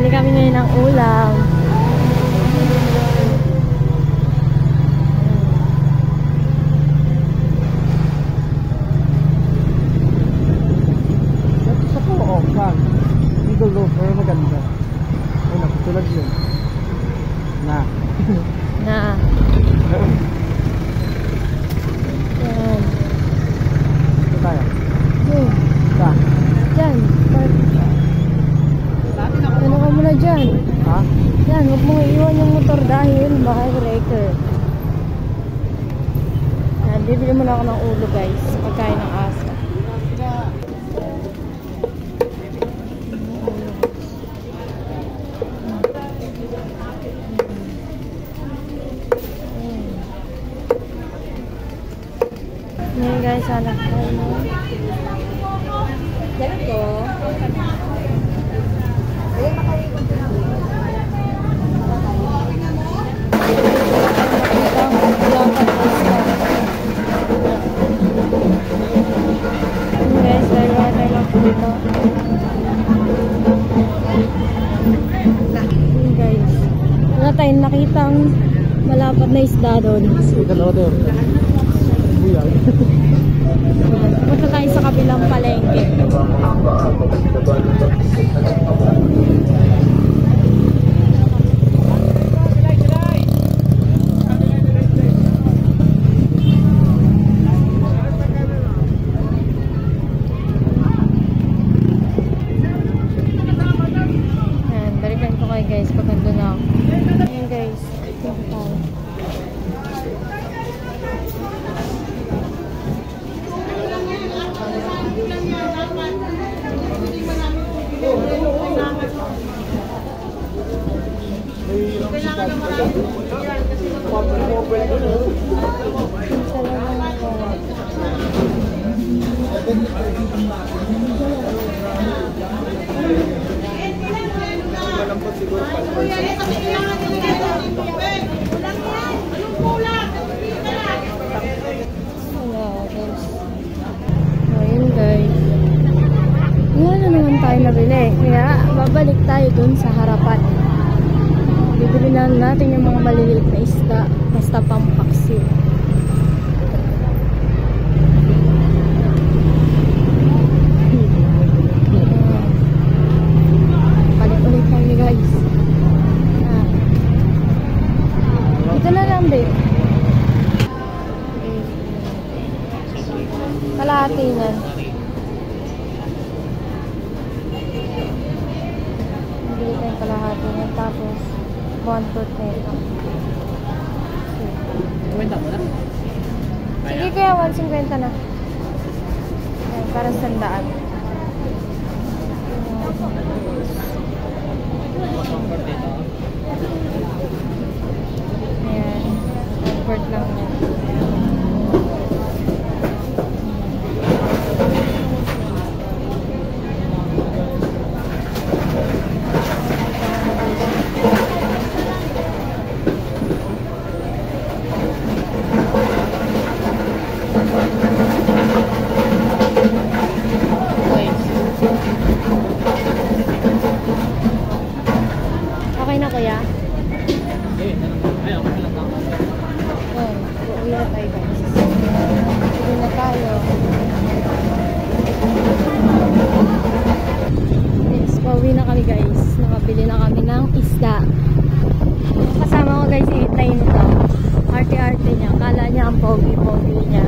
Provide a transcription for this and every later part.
Bili kami ngayon ng ulam. Sa po, oh, saan? Eagle Road, pero maganda. Ay, nakutulad yun. Na. Na. Yan. Ito tayo. Saan? Dyan. Ano ka muna dyan? Ha? Yan, huwag mong iwan yung motor dahil mahal breaker. Yan, bibili muna ako ng ulo guys. Pagkain ng aso. Ngayon guys, hanap tayo na. Dali ko. Guys, dalawa tayo lang po dito. Guys, wala tayong nakitang malapad na isda doon. Dalawa doon. Buyal. Punta tayo sa kabilang palengke. Ayan, balikan ko kayo guys pag nandun ako. Ayan guys, ito tayo. Ayun guys. Ngayon na naman tayo nabili. Kaya babalik tayo dun sa harapan. Bibili na natin yung mga maliliit na isda. Basta pampaksiw. Balik ulit kami guys. Dito na lang babe. Kalahati na. Bili tayong kalahati na. Tapos 1/4 na ito. Kwenta mo na? Sige kaya 1.50 na. Ayan, para sandaan. Ayan. 1/4 lang yan. Okay na kuya? Ayan, uuwi na tayo guys. Uuwi na tayo. Yes, pauwi na kami guys. Nakabili na kami ng isda. Kasama ko guys, itay nito. Arte-arte niya. Kala niya ang pogi-pogi niya.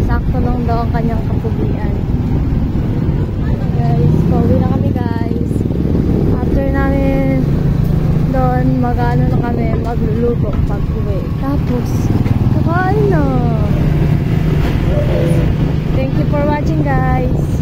Sakto lang daw ang kanyang kapugian. Guys, pauwi na kami guys. After namin doon, mag-ano na kami, magluluto pag-uwi. Tapos, kakain na. Thank you for watching guys.